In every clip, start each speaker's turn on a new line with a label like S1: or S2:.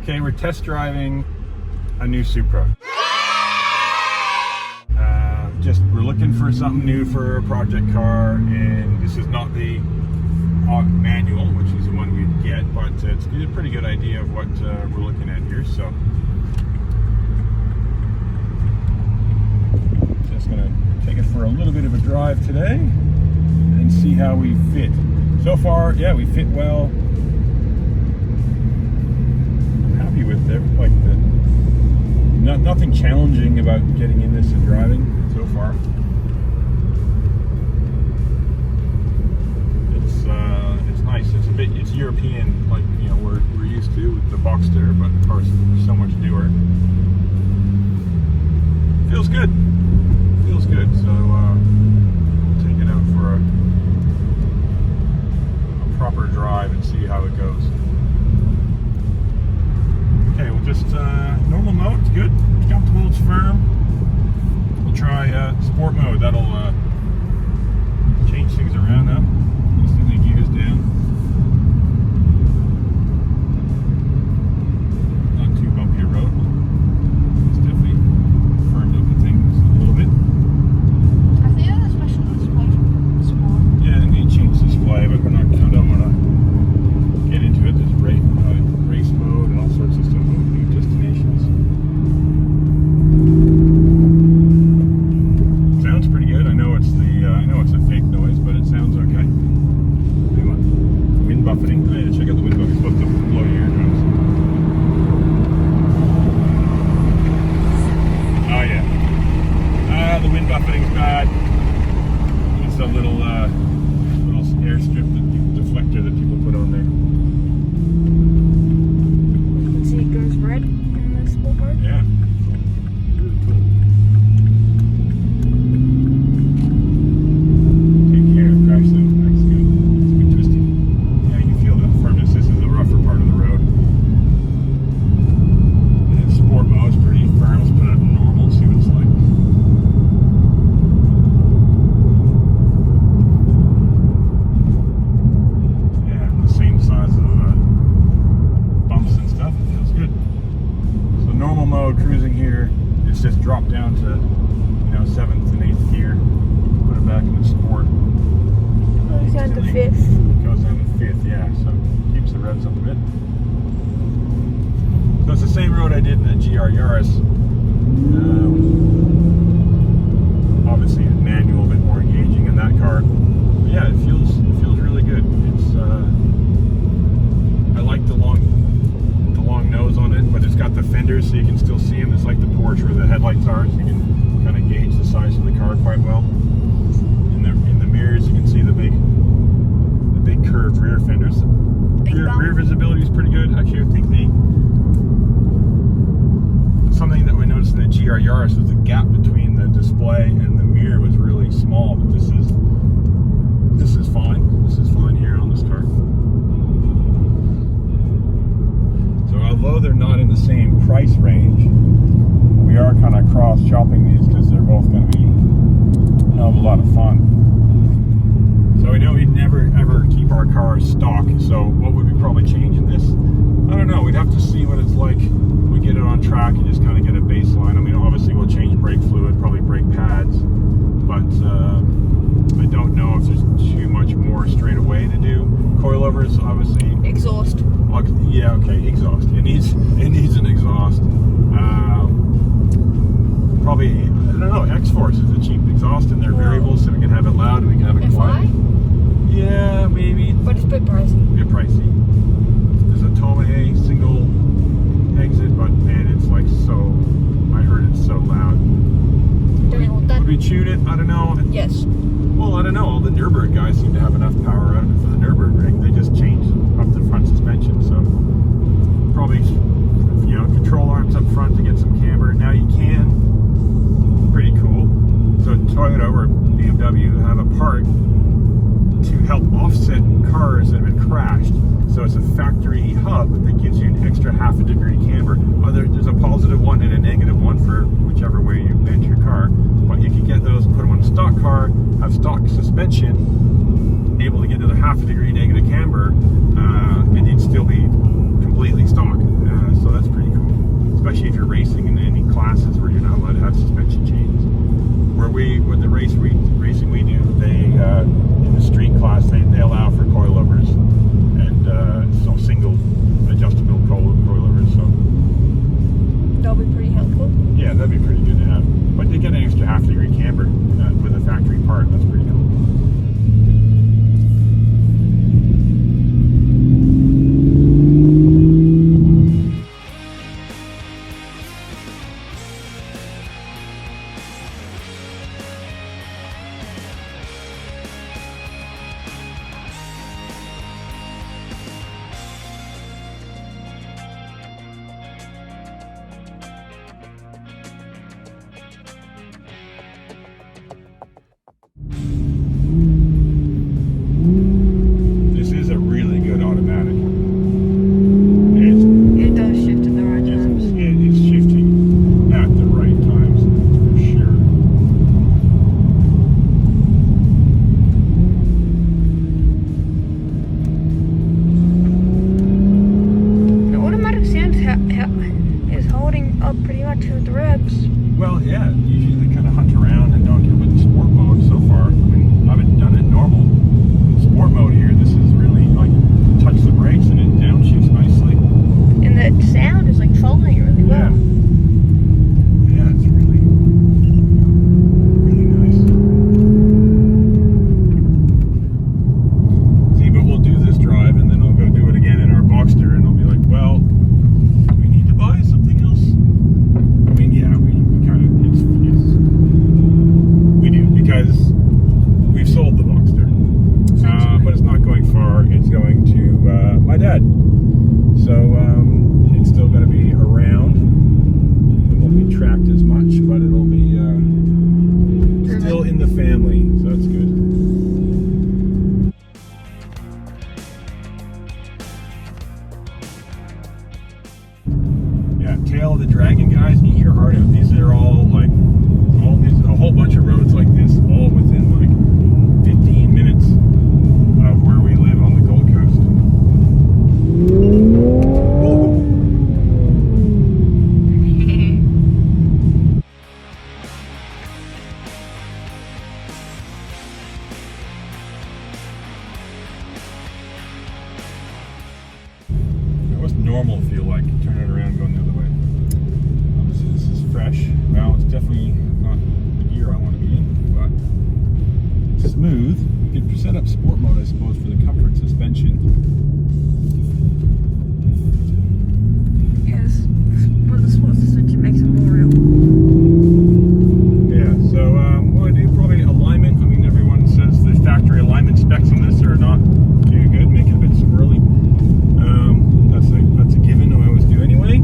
S1: Okay, we're test driving a new Supra. We're looking for something new for a project car, and this is not the manual, which is the one we'd get, but it's a pretty good idea of what we're looking at here. So just gonna take it for a little bit of a drive today and see how we fit. So far, yeah, we fit well. I'm happy with it. Like nothing challenging about getting in this and driving so far. It's nice. It's European, like, you know, we're used to with the Boxster, but of course so much newer. Feels good. Feels good. So we'll take it out for a proper drive and see how it goes. Okay, we'll just normal mode. It's good. It's comfortable. It's firm. We'll try sport mode. That'll change things around now. Instantly gears down. Not too bumpy a road. It's definitely firmed up the things a little bit.
S2: I think that's a special display. Sport.
S1: Yeah, I need to change the display, but I don't want to get into it. There's race mode and all sorts of stuff. New destinations. Sounds pretty good. I know it's a fake noise, but it sounds okay. Hang on. Wind buffeting. I need to check out the wind buffeting. Supposed to blow your eardrums. Oh yeah. The wind buffeting's bad. It's a little airstrip deflector that people put on there.
S2: You can see it goes red in the sport mode.
S1: Yeah. Really cool. Take care, crash zone. That's good. It's a bit twisty. Yeah, you can feel the firmness. This is the rougher part of the road. And sport mode's pretty firm. Let's put it in normal, see what it's like. Yeah, the same size of bumps and stuff. It feels good. So normal mode cruising here, it's just dropped down to, you know, 7th and 8th gear. Put it back in the sport.
S2: Goes down to 5th.
S1: Goes down to 5th, yeah. So keeps the revs up a bit. So it's the same road I did in the GR Yaris. Obviously the manual, a bit more engaging in that car. But yeah, it feels really good. It's I like the long nose on it, but it's got the fenders so you can still see them. It's like the Porsche where the headlights are, so you can kind of gauge the size of the car quite well. In the mirrors, you can see the big curved rear fenders. Rear visibility is pretty good. Actually, I think something that we noticed in the GR Yaris is the gap between the display and the mirror was really small, but this is fine. This is fine here on this car. So although they're not in the same price range, we are kind of cross-shopping these because they're both going to be a hell of a lot of fun. So we know we'd never ever keep our cars stock, so what would we probably change in this? I don't know, we'd have to see what it's like when we get it on track and just kind of get a baseline. I mean, obviously we'll change brake fluid, probably brake pads, but I don't know if there's too much more straight away to do. Coilovers, obviously.
S2: Exhaust.
S1: Yeah, okay, exhaust. It needs an exhaust. Probably, I don't know, X-Force is a cheap exhaust and they're variables, so we can have it loud and we can have it quiet. Yeah, maybe.
S2: But it's a bit pricey.
S1: A bit pricey. There's a Tomei single exit, but man, it's like so, I heard it's so loud. Would we tune it? I don't know.
S2: Yes.
S1: Well, I don't know. All the Nürburgring guys seem to have enough power out of it for the Nürburgring. They just changed up the front suspension, so probably, you know, control arms up front to get some camber. Now you can. Pretty cool. So Toyota or BMW have a part to help offset cars that have been crashed. So it's a factory hub that gives you an extra half a degree camber. There's a positive one and a negative one for whichever way you bend your car. But you can get those, put them on a stock car, have stock suspension, able to get to the half a degree negative camber, and you'd still be completely stock. So that's dead. So it's still going to be around. It won't be tracked as much, but it'll be still in the family, so that's good. Yeah, Tail of the Dragon, guys, eat your heart out. These are all like a whole bunch of roads like this, all within like 15 minutes of where we live on the Gold Coast. What's normal feel like turning around and going the other way? Obviously this is fresh. Well, it's definitely not the gear I want to be in, but it's smooth. You can set up sport mode, I suppose, for the comfort suspension.
S2: Yes, but the sports suspension makes it more real.
S1: Yeah, so what I do, probably alignment. I mean, everyone says the factory alignment specs on this are not too good, make it a bit squirrely. That's a given, I always do anyway.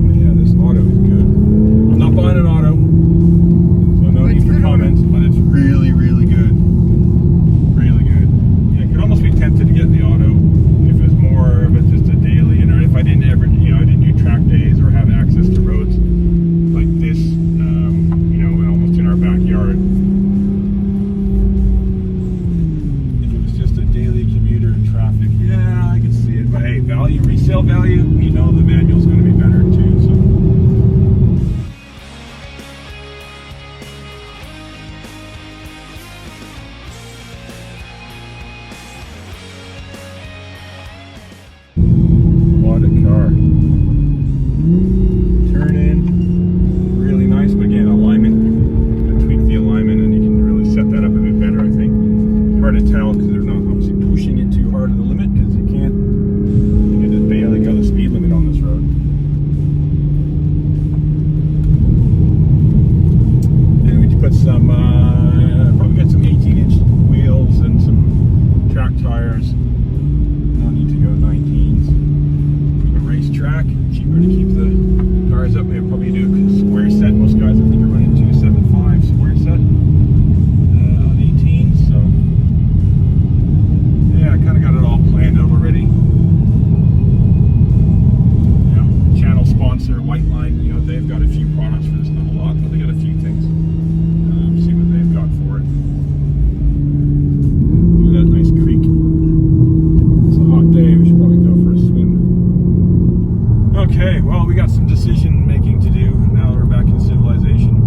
S1: Oh, yeah, this auto is good. I'm not buying an auto, so no need for comments, but it's really, really good. Really good. Yeah, I could almost be tempted to get the auto if it was more of just a daily, or if I didn't ever, I didn't do track days or have access to roads like this, almost in our backyard. If it was just a daily commuter traffic, yeah, I can see it. But hey, resale value, the manual's going to be better too. So. What a car. Turn in, really nice, but again, alignment. You can tweak the alignment and you can really set that up a bit better, I think. Hard to tell because they're not obviously pushing it too hard to the limit, because you can just barely go the speed limit on this road. And we put some, probably get some 18-inch wheels and some track tires. No need to go 19s. Racetrack, cheaper to keep the tires up. We'll probably do a square set. Most guys I think are running 275 square set on 18s. So yeah, I kind of got it all planned out already. Channel sponsor White Line. They've got a few products for this, not a lot, but they got a few things. See what they've got for it. Look at that nice creek. It's a hot day. We should probably go for a swim. Okay, well, we got some decision making to do now that we're back in civilization.